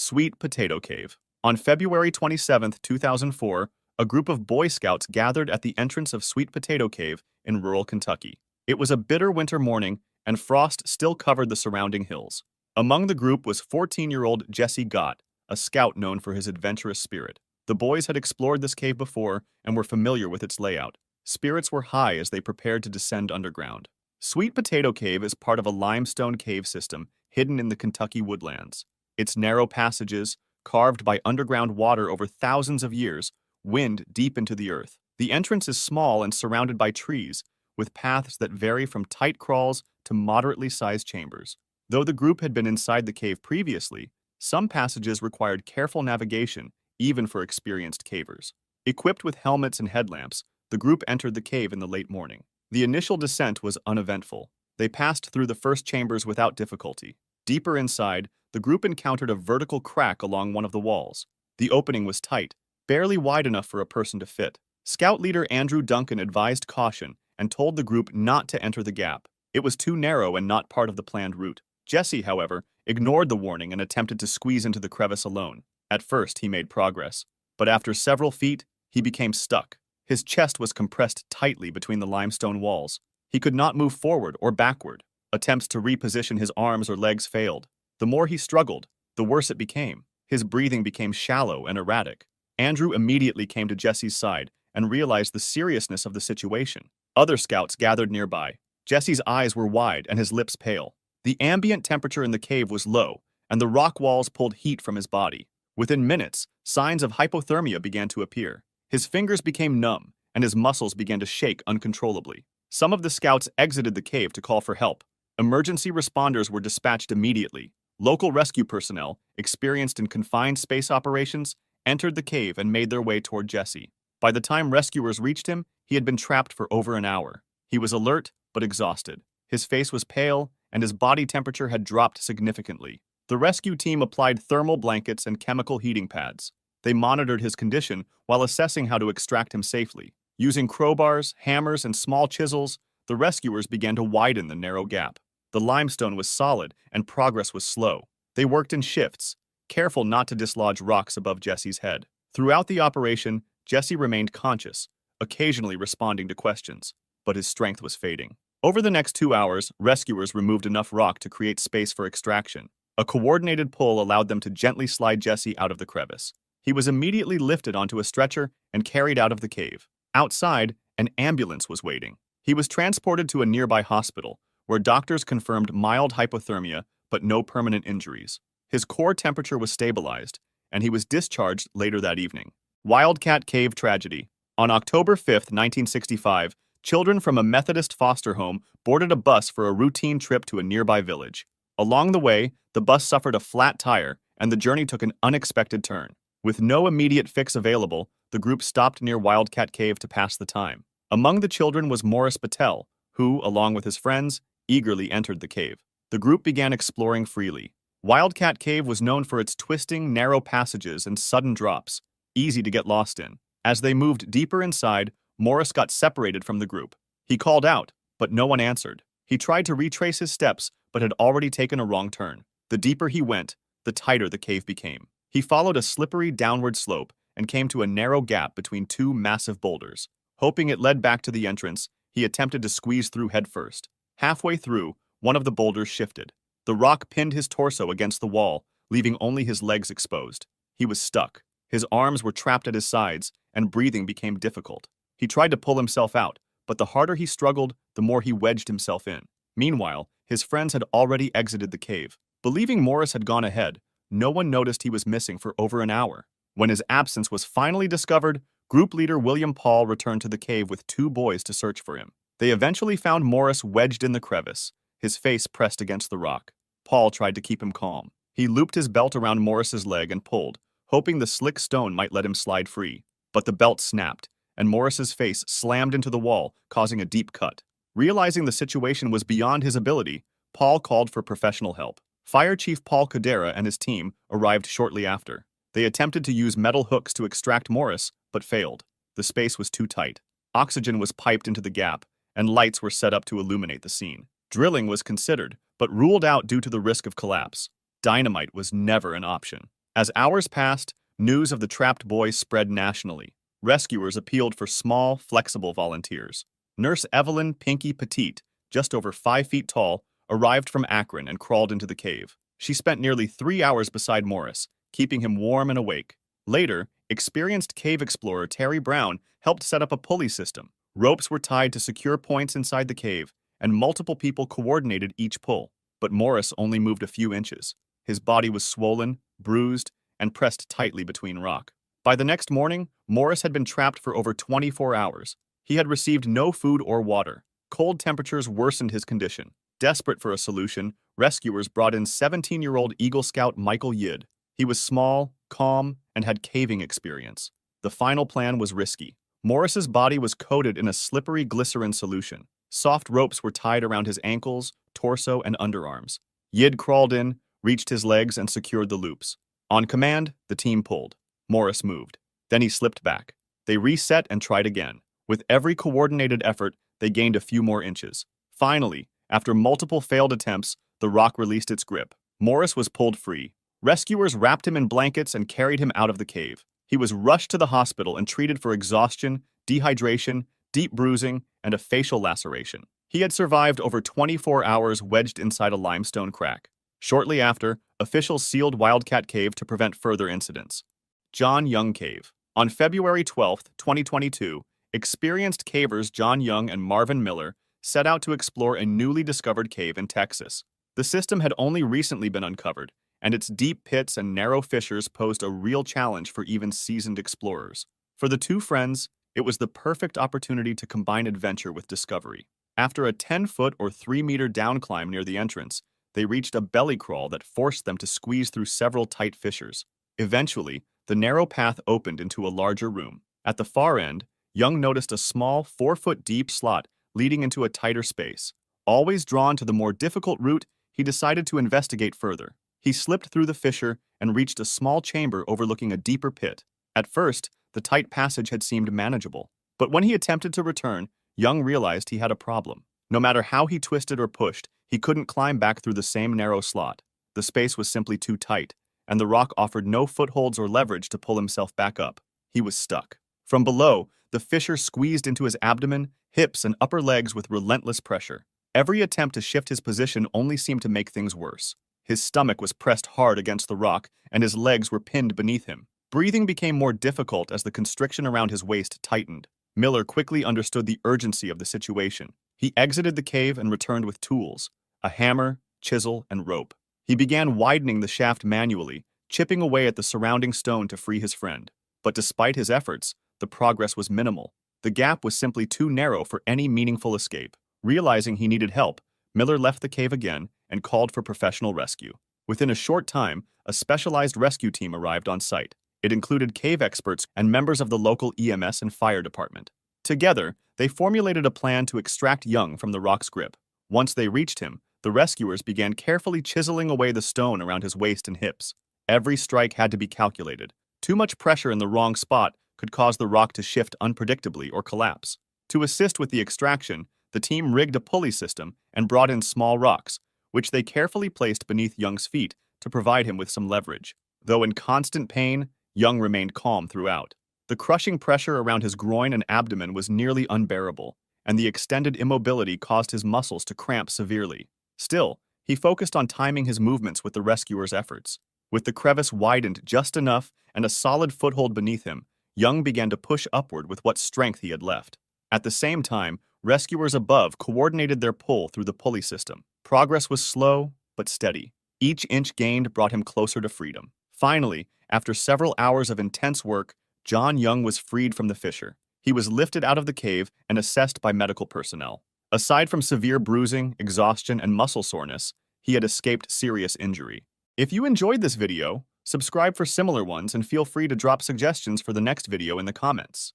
Sweet Potato Cave. On February 27, 2004, a group of Boy Scouts gathered at the entrance of Sweet Potato Cave in rural Kentucky. It was a bitter winter morning, and frost still covered the surrounding hills. Among the group was 14-year-old Jesse Gott, a scout known for his adventurous spirit. The boys had explored this cave before and were familiar with its layout. Spirits were high as they prepared to descend underground. Sweet Potato Cave is part of a limestone cave system hidden in the Kentucky woodlands. Its narrow passages, carved by underground water over thousands of years, wind deep into the earth. The entrance is small and surrounded by trees, with paths that vary from tight crawls to moderately sized chambers. Though the group had been inside the cave previously, some passages required careful navigation, even for experienced cavers. Equipped with helmets and headlamps, the group entered the cave in the late morning. The initial descent was uneventful. They passed through the first chambers without difficulty. Deeper inside, the group encountered a vertical crack along one of the walls. The opening was tight, barely wide enough for a person to fit. Scout leader Andrew Duncan advised caution and told the group not to enter the gap. It was too narrow and not part of the planned route. Jesse, however, ignored the warning and attempted to squeeze into the crevice alone. At first, he made progress, but after several feet, he became stuck. His chest was compressed tightly between the limestone walls. He could not move forward or backward. Attempts to reposition his arms or legs failed. The more he struggled, the worse it became. His breathing became shallow and erratic. Andrew immediately came to Jesse's side and realized the seriousness of the situation. Other scouts gathered nearby. Jesse's eyes were wide and his lips pale. The ambient temperature in the cave was low, and the rock walls pulled heat from his body. Within minutes, signs of hypothermia began to appear. His fingers became numb, and his muscles began to shake uncontrollably. Some of the scouts exited the cave to call for help. Emergency responders were dispatched immediately. Local rescue personnel, experienced in confined space operations, entered the cave and made their way toward Jesse. By the time rescuers reached him, he had been trapped for over an hour. He was alert, but exhausted. His face was pale, and his body temperature had dropped significantly. The rescue team applied thermal blankets and chemical heating pads. They monitored his condition while assessing how to extract him safely. Using crowbars, hammers, and small chisels, the rescuers began to widen the narrow gap. The limestone was solid, and progress was slow. They worked in shifts, careful not to dislodge rocks above Jesse's head. Throughout the operation, Jesse remained conscious, occasionally responding to questions, but his strength was fading. Over the next 2 hours, rescuers removed enough rock to create space for extraction. A coordinated pull allowed them to gently slide Jesse out of the crevice. He was immediately lifted onto a stretcher and carried out of the cave. Outside, an ambulance was waiting. He was transported to a nearby hospital, where doctors confirmed mild hypothermia but no permanent injuries. His core temperature was stabilized, and he was discharged later that evening. Wildcat Cave Tragedy. On October 5, 1965, children from a Methodist foster home boarded a bus for a routine trip to a nearby village. Along the way, the bus suffered a flat tire, and the journey took an unexpected turn. With no immediate fix available, the group stopped near Wildcat Cave to pass the time. Among the children was Morris Patel, who, along with his friends, eagerly entered the cave. The group began exploring freely. Wildcat Cave was known for its twisting, narrow passages and sudden drops, easy to get lost in. As they moved deeper inside, Morris got separated from the group. He called out, but no one answered. He tried to retrace his steps, but had already taken a wrong turn. The deeper he went, the tighter the cave became. He followed a slippery downward slope and came to a narrow gap between two massive boulders. Hoping it led back to the entrance, he attempted to squeeze through headfirst. Halfway through, one of the boulders shifted. The rock pinned his torso against the wall, leaving only his legs exposed. He was stuck. His arms were trapped at his sides, and breathing became difficult. He tried to pull himself out, but the harder he struggled, the more he wedged himself in. Meanwhile, his friends had already exited the cave. Believing Morris had gone ahead, no one noticed he was missing for over an hour. When his absence was finally discovered, group leader William Paul returned to the cave with 2 boys to search for him. They eventually found Morris wedged in the crevice, his face pressed against the rock. Paul tried to keep him calm. He looped his belt around Morris's leg and pulled, hoping the slick stone might let him slide free. But the belt snapped, and Morris's face slammed into the wall, causing a deep cut. Realizing the situation was beyond his ability, Paul called for professional help. Fire Chief Paul Cadera and his team arrived shortly after. They attempted to use metal hooks to extract Morris, but failed. The space was too tight. Oxygen was piped into the gap, and lights were set up to illuminate the scene. Drilling was considered, but ruled out due to the risk of collapse. Dynamite was never an option. As hours passed, news of the trapped boy spread nationally. Rescuers appealed for small, flexible volunteers. Nurse Evelyn Pinky Petite, just over 5 feet tall, arrived from Akron and crawled into the cave. She spent nearly 3 hours beside Morris, keeping him warm and awake. Later, experienced cave explorer Terry Brown helped set up a pulley system. Ropes were tied to secure points inside the cave, and multiple people coordinated each pull. But Morris only moved a few inches. His body was swollen, bruised, and pressed tightly between rock. By the next morning, Morris had been trapped for over 24 hours. He had received no food or water. Cold temperatures worsened his condition. Desperate for a solution, rescuers brought in 17-year-old Eagle Scout Michael Yid. He was small, calm, and had caving experience. The final plan was risky. Morris's body was coated in a slippery glycerin solution. Soft ropes were tied around his ankles, torso, and underarms. Yid crawled in, reached his legs, and secured the loops. On command, the team pulled. Morris moved. Then he slipped back. They reset and tried again. With every coordinated effort, they gained a few more inches. Finally, after multiple failed attempts, the rock released its grip. Morris was pulled free. Rescuers wrapped him in blankets and carried him out of the cave. He was rushed to the hospital and treated for exhaustion, dehydration, deep bruising, and a facial laceration. He had survived over 24 hours wedged inside a limestone crack. Shortly after, officials sealed Wildcat Cave to prevent further incidents. John Young Cave. On February 12, 2022, experienced cavers John Young and Marvin Miller set out to explore a newly discovered cave in Texas. The system had only recently been uncovered, and its deep pits and narrow fissures posed a real challenge for even seasoned explorers. For the two friends, it was the perfect opportunity to combine adventure with discovery. After a 10-foot or 3-meter down climb near the entrance, they reached a belly crawl that forced them to squeeze through several tight fissures. Eventually, the narrow path opened into a larger room. At the far end, Young noticed a small 4-foot-deep slot leading into a tighter space. Always drawn to the more difficult route, he decided to investigate further. He slipped through the fissure and reached a small chamber overlooking a deeper pit. At first, the tight passage had seemed manageable. But when he attempted to return, Young realized he had a problem. No matter how he twisted or pushed, he couldn't climb back through the same narrow slot. The space was simply too tight, and the rock offered no footholds or leverage to pull himself back up. He was stuck. From below, the fissure squeezed into his abdomen, hips, and upper legs with relentless pressure. Every attempt to shift his position only seemed to make things worse. His stomach was pressed hard against the rock, and his legs were pinned beneath him. Breathing became more difficult as the constriction around his waist tightened. Miller quickly understood the urgency of the situation. He exited the cave and returned with tools: a hammer, chisel, and rope. He began widening the shaft manually, chipping away at the surrounding stone to free his friend. But despite his efforts, the progress was minimal. The gap was simply too narrow for any meaningful escape. Realizing he needed help, Miller left the cave again and called for professional rescue. Within a short time, a specialized rescue team arrived on site. It included cave experts and members of the local EMS and fire department. Together, they formulated a plan to extract Young from the rock's grip. Once they reached him, the rescuers began carefully chiseling away the stone around his waist and hips. Every strike had to be calculated. Too much pressure in the wrong spot could cause the rock to shift unpredictably or collapse. To assist with the extraction, the team rigged a pulley system and brought in small rocks, which they carefully placed beneath Young's feet to provide him with some leverage. Though in constant pain, Young remained calm throughout. The crushing pressure around his groin and abdomen was nearly unbearable, and the extended immobility caused his muscles to cramp severely. Still, he focused on timing his movements with the rescuers' efforts. With the crevice widened just enough and a solid foothold beneath him, Young began to push upward with what strength he had left. At the same time, rescuers above coordinated their pull through the pulley system. Progress was slow, but steady. Each inch gained brought him closer to freedom. Finally, after several hours of intense work, John Young was freed from the fissure. He was lifted out of the cave and assessed by medical personnel. Aside from severe bruising, exhaustion, and muscle soreness, he had escaped serious injury. If you enjoyed this video, subscribe for similar ones and feel free to drop suggestions for the next video in the comments.